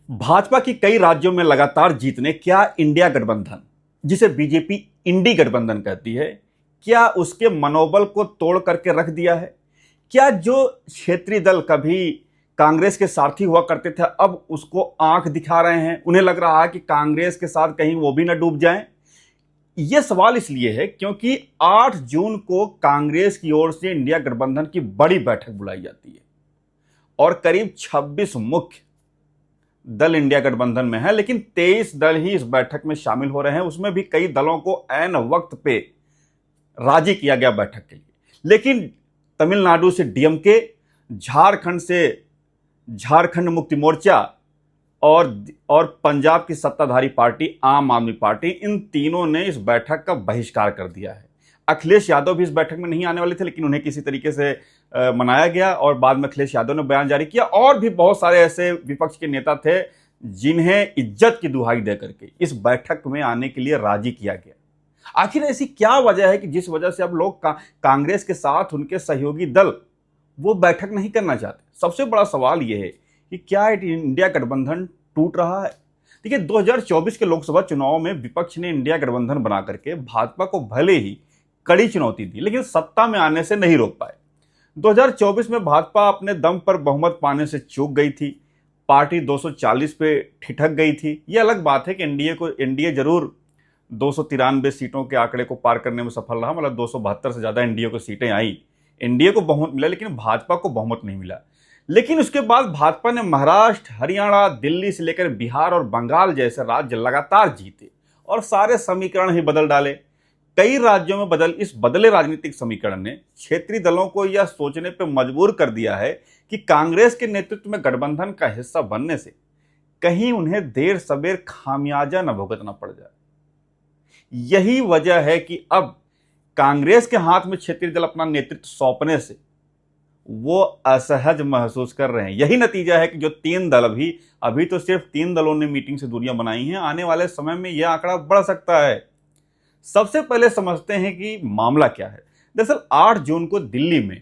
भाजपा की कई राज्यों में लगातार जीत ने क्या इंडिया गठबंधन, जिसे बीजेपी इंडी गठबंधन कहती है, क्या उसके मनोबल को तोड़ करके रख दिया है? क्या जो क्षेत्रीय दल कभी कांग्रेस के सारथी हुआ करते थे अब उसको आंख दिखा रहे हैं? उन्हें लग रहा है कि कांग्रेस के साथ कहीं वो भी ना डूब जाएं। यह सवाल इसलिए है क्योंकि 8 जून को कांग्रेस की ओर से इंडिया गठबंधन की बड़ी बैठक बुलाई जाती है और करीब 26 मुख्य दल इंडिया गठबंधन में है, लेकिन 23 दल ही इस बैठक में शामिल हो रहे हैं। उसमें भी कई दलों को ऐन वक्त पे राजी किया गया बैठक के लिए। लेकिन तमिलनाडु से डीएमके, झारखंड से झारखंड मुक्ति मोर्चा और पंजाब की सत्ताधारी पार्टी आम आदमी पार्टी, इन तीनों ने इस बैठक का बहिष्कार कर दिया है। अखिलेश यादव भी इस बैठक में नहीं आने वाले थे, लेकिन उन्हें किसी तरीके से मनाया गया और बाद में अखिलेश यादव ने बयान जारी किया। और भी बहुत सारे ऐसे विपक्ष के नेता थे जिन्हें इज्जत की दुहाई दे करके इस बैठक में आने के लिए राजी किया गया। आखिर ऐसी क्या वजह है कि जिस वजह से अब लोग कांग्रेस के साथ उनके सहयोगी दल वो बैठक नहीं करना चाहते? सबसे बड़ा सवाल यह है कि क्या इंडिया गठबंधन टूट रहा है? देखिए, 2024 के लोकसभा चुनाव में विपक्ष ने इंडिया गठबंधन बना करके भाजपा को भले ही कड़ी चुनौती दी, लेकिन सत्ता में आने से नहीं रोक पाए। 2024 में भाजपा अपने दम पर बहुमत पाने से चूक गई थी। पार्टी 240 पे ठिठक गई थी। यह अलग बात है कि एनडीए जरूर 293 सीटों के आंकड़े को पार करने में सफल रहा, मतलब 272 से ज्यादा एनडीए को सीटें आई। एनडीए को बहुमत मिला, लेकिन भाजपा को बहुमत नहीं मिला। लेकिन उसके बाद भाजपा ने महाराष्ट्र, हरियाणा, दिल्ली से लेकर बिहार और बंगाल जैसे राज्य लगातार जीते और सारे समीकरण ही बदल डाले। कई राज्यों में इस बदले राजनीतिक समीकरण ने क्षेत्रीय दलों को यह सोचने पर मजबूर कर दिया है कि कांग्रेस के नेतृत्व में गठबंधन का हिस्सा बनने से कहीं उन्हें देर सबेर खामियाजा न भुगतना पड़ जाए। यही वजह है कि अब कांग्रेस के हाथ में क्षेत्रीय दल अपना नेतृत्व सौंपने से वो असहज महसूस कर रहे हैं। यही नतीजा है कि जो 3 दल अभी तो सिर्फ 3 दलों ने मीटिंग से दूरियां बनाई हैं। आने वाले समय में यह आंकड़ा बढ़ सकता है। सबसे पहले समझते हैं कि मामला क्या है। दरअसल 8 जून को दिल्ली में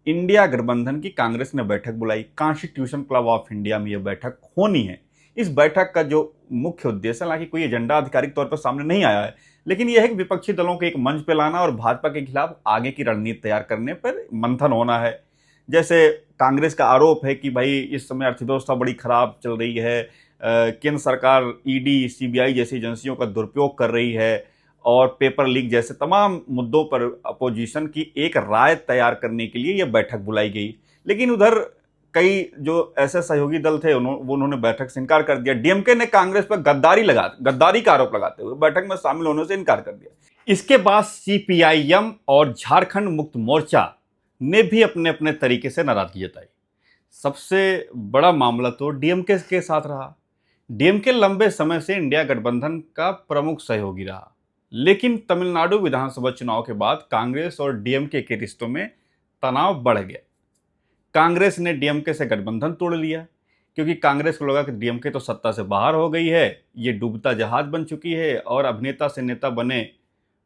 इंडिया गठबंधन की कांग्रेस ने बैठक बुलाई। कॉन्स्टिट्यूशन क्लब ऑफ इंडिया में यह बैठक होनी है। इस बैठक का जो मुख्य उद्देश्य, हालांकि कोई एजेंडा आधिकारिक तौर पर सामने नहीं आया है, लेकिन यह है कि विपक्षी दलों को एक मंच पर लाना और भाजपा के खिलाफ आगे की रणनीति तैयार करने पर मंथन होना है। जैसे कांग्रेस का आरोप है कि भाई इस समय अर्थव्यवस्था बड़ी खराब चल रही है, केंद्र सरकार ईडी, सीबीआई जैसी एजेंसियों का दुरुपयोग कर रही है और पेपर लीक जैसे तमाम मुद्दों पर अपोजिशन की एक राय तैयार करने के लिए यह बैठक बुलाई गई। लेकिन उधर कई जो ऐसे सहयोगी दल थे उन्होंने बैठक से इनकार कर दिया। डीएमके ने कांग्रेस पर गद्दारी का आरोप लगाते हुए बैठक में शामिल होने से इनकार कर दिया। इसके बाद सीपीआईएम और झारखंड मुक्त मोर्चा ने भी अपने अपने तरीके से नाराजगी जताई। सबसे बड़ा मामला तो डीएमके के साथ रहा। डीएमके लंबे समय से इंडिया गठबंधन का प्रमुख सहयोगी रहा, लेकिन तमिलनाडु विधानसभा चुनाव के बाद कांग्रेस और डीएमके के रिश्तों में तनाव बढ़ गया। कांग्रेस ने डीएमके से गठबंधन तोड़ लिया क्योंकि कांग्रेस को लगा कि डीएमके तो सत्ता से बाहर हो गई है, ये डूबता जहाज बन चुकी है और अभिनेता से नेता बने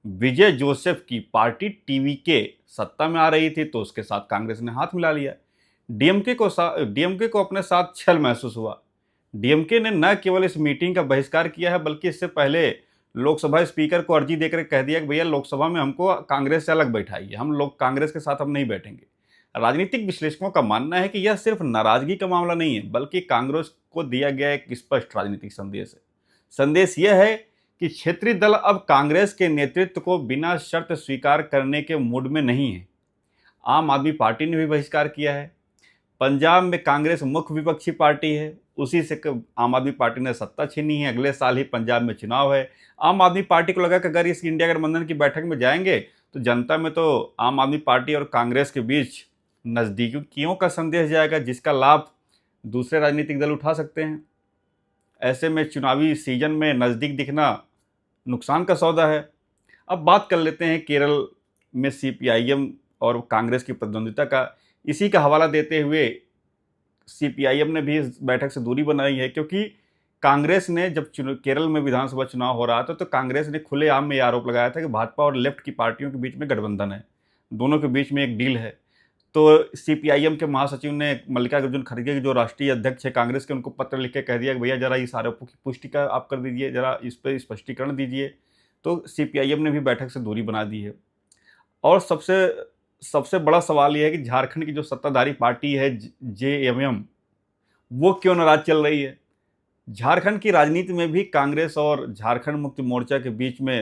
विजय जोसेफ की पार्टी टीवीके सत्ता में आ रही थी, तो उसके साथ कांग्रेस ने हाथ मिला लिया। डीएमके को अपने साथ छल महसूस हुआ। डीएमके ने न केवल इस मीटिंग का बहिष्कार किया है, बल्कि इससे पहले लोकसभा स्पीकर को अर्जी देकर कह दिया कि भैया लोकसभा में हमको कांग्रेस से अलग बैठाइए, हम लोग कांग्रेस के साथ हम नहीं बैठेंगे। राजनीतिक विश्लेषकों का मानना है कि यह सिर्फ नाराजगी का मामला नहीं है, बल्कि कांग्रेस को दिया गया एक स्पष्ट राजनीतिक संदेश है। संदेश यह है कि क्षेत्रीय दल अब कांग्रेस के नेतृत्व को बिना शर्त स्वीकार करने के मूड में नहीं है। आम आदमी पार्टी ने भी बहिष्कार किया है। पंजाब में कांग्रेस मुख्य विपक्षी पार्टी है, उसी से आम आदमी पार्टी ने सत्ता छीनी है। अगले साल ही पंजाब में चुनाव है। आम आदमी पार्टी को लगा कि अगर इस इंडिया गठबंधन की बैठक में जाएंगे तो जनता में तो आम आदमी पार्टी और कांग्रेस के बीच नज़दीकियों का संदेश जाएगा, जिसका लाभ दूसरे राजनीतिक दल उठा सकते हैं। ऐसे में चुनावी सीजन में नज़दीक दिखना नुकसान का सौदा है। अब बात कर लेते हैं केरल में सीपीआईएम और कांग्रेस की प्रतिद्वंदिता का। इसी का हवाला देते हुए सीपीआईएम ने भी इस बैठक से दूरी बनाई है, क्योंकि कांग्रेस ने जब केरल में विधानसभा चुनाव हो रहा था तो कांग्रेस ने खुलेआम में यह आरोप लगाया था कि भाजपा और लेफ्ट की पार्टियों के बीच में गठबंधन है, दोनों के बीच में एक डील है। तो सीपीआईएम के महासचिव ने मल्लिकार्जुन खड़गे के जो राष्ट्रीय अध्यक्ष है कांग्रेस के, उनको पत्र लिख के कह दिया कि भैया जरा इस आरोपों की पुष्टि का आप कर दीजिए, जरा इस पर स्पष्टीकरण दीजिए। तो सीपीआईएम ने भी बैठक से दूरी बना दी है। और सबसे बड़ा सवाल यह है कि झारखंड की जो सत्ताधारी पार्टी है जेएमएम, वो क्यों नाराज चल रही है। झारखंड की राजनीति में भी कांग्रेस और झारखंड मुक्ति मोर्चा के बीच में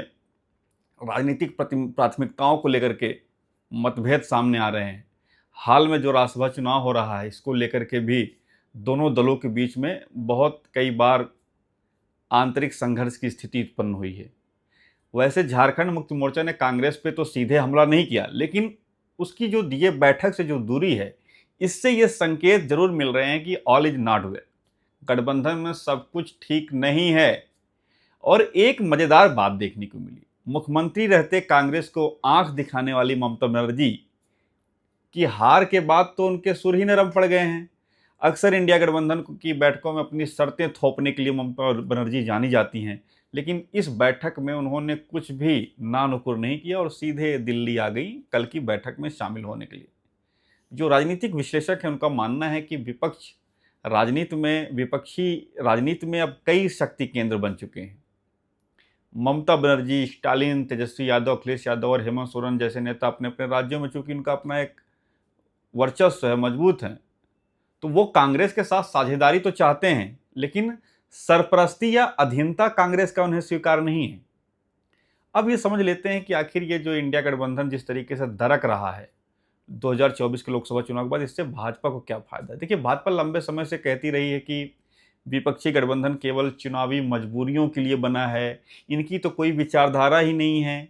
राजनीतिक प्राथमिकताओं को लेकर के मतभेद सामने आ रहे हैं। हाल में जो राज्यसभा चुनाव हो रहा है, इसको लेकर के भी दोनों दलों के बीच में बहुत कई बार आंतरिक संघर्ष की स्थिति उत्पन्न हुई है। वैसे झारखंड मुक्ति मोर्चा ने कांग्रेस पे तो सीधे हमला नहीं किया, लेकिन उसकी जो ये बैठक से जो दूरी है, इससे ये संकेत जरूर मिल रहे हैं कि ऑल इज नॉट वेल, गठबंधन में सब कुछ ठीक नहीं है। और एक मजेदार बात देखने को मिली, मुख्यमंत्री रहते कांग्रेस को आंख दिखाने वाली ममता बनर्जी की हार के बाद तो उनके सुर ही नरम पड़ गए हैं। अक्सर इंडिया गठबंधन की बैठकों में अपनी शर्तें थोपने के लिए ममता बनर्जी जानी जाती हैं, लेकिन इस बैठक में उन्होंने कुछ भी नानुकुर नहीं किया और सीधे दिल्ली आ गई कल की बैठक में शामिल होने के लिए। जो राजनीतिक विश्लेषक हैं, उनका मानना है कि विपक्षी राजनीति में अब कई शक्ति केंद्र बन चुके हैं। ममता बनर्जी, स्टालिन, तेजस्वी यादव, अखिलेश यादव और हेमंत सोरेन जैसे नेता अपने अपने राज्यों में चूंकि उनका अपना एक वर्चस्व है, मजबूत है, तो वो कांग्रेस के साथ साझेदारी तो चाहते हैं, लेकिन सरपरस्ती या अधीनता कांग्रेस का उन्हें स्वीकार नहीं है। अब ये समझ लेते हैं कि आखिर ये जो इंडिया गठबंधन जिस तरीके से दरक रहा है 2024 के लोकसभा चुनाव के बाद, इससे भाजपा को क्या फायदा है। देखिए, भाजपा लंबे समय से कहती रही है कि विपक्षी गठबंधन केवल चुनावी मजबूरियों के लिए बना है, इनकी तो कोई विचारधारा ही नहीं है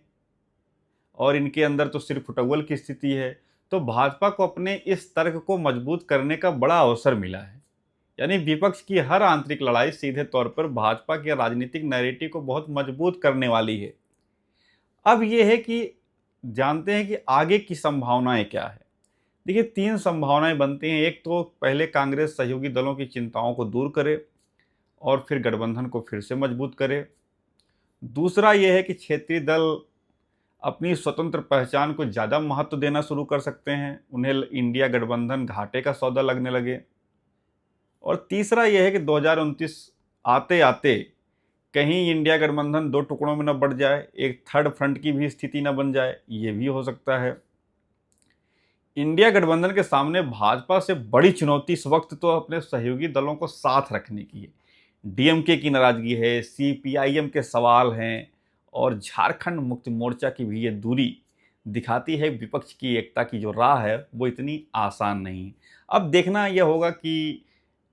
और इनके अंदर तो सिर्फ फुटबॉल की स्थिति है। तो भाजपा को अपने इस तर्क को मजबूत करने का बड़ा अवसर मिला है। यानी विपक्ष की हर आंतरिक लड़ाई सीधे तौर पर भाजपा के राजनीतिक नैरेटिव को बहुत मजबूत करने वाली है। अब यह है कि जानते हैं कि आगे की संभावनाएं क्या है। देखिए, 3 संभावनाएं बनती हैं। एक तो पहले कांग्रेस सहयोगी दलों की चिंताओं को दूर करे और फिर गठबंधन को फिर से मजबूत करे। दूसरा यह है कि क्षेत्रीय दल अपनी स्वतंत्र पहचान को ज़्यादा महत्व देना शुरू कर सकते हैं, उन्हें इंडिया गठबंधन घाटे का सौदा लगने लगे। और तीसरा यह है कि 2029 आते आते कहीं इंडिया गठबंधन 2 टुकड़ों में न बढ़ जाए, एक थर्ड फ्रंट की भी स्थिति न बन जाए, ये भी हो सकता है। इंडिया गठबंधन के सामने भाजपा से बड़ी चुनौती इस वक्त तो अपने सहयोगी दलों को साथ रखने की है। डीएमके की नाराजगी है, सीपीआईएम के सवाल हैं और झारखंड मुक्ति मोर्चा की भी ये दूरी दिखाती है विपक्ष की एकता की जो राह है वो इतनी आसान नहीं है। अब देखना यह होगा कि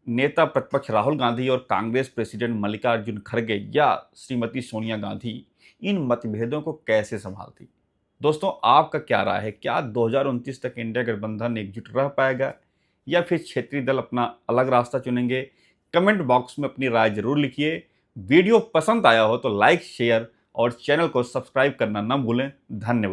नेता प्रतिपक्ष राहुल गांधी और कांग्रेस प्रेसिडेंट मल्लिकार्जुन खड़गे या श्रीमती सोनिया गांधी इन मतभेदों को कैसे संभालती। दोस्तों, आपका क्या राय है? क्या 2029 तक इंडिया गठबंधन एकजुट रह पाएगा या फिर क्षेत्रीय दल अपना अलग रास्ता चुनेंगे? कमेंट बॉक्स में अपनी राय जरूर लिखिए। वीडियो पसंद आया हो तो लाइक, शेयर और चैनल को सब्सक्राइब करना न भूलें। धन्यवाद।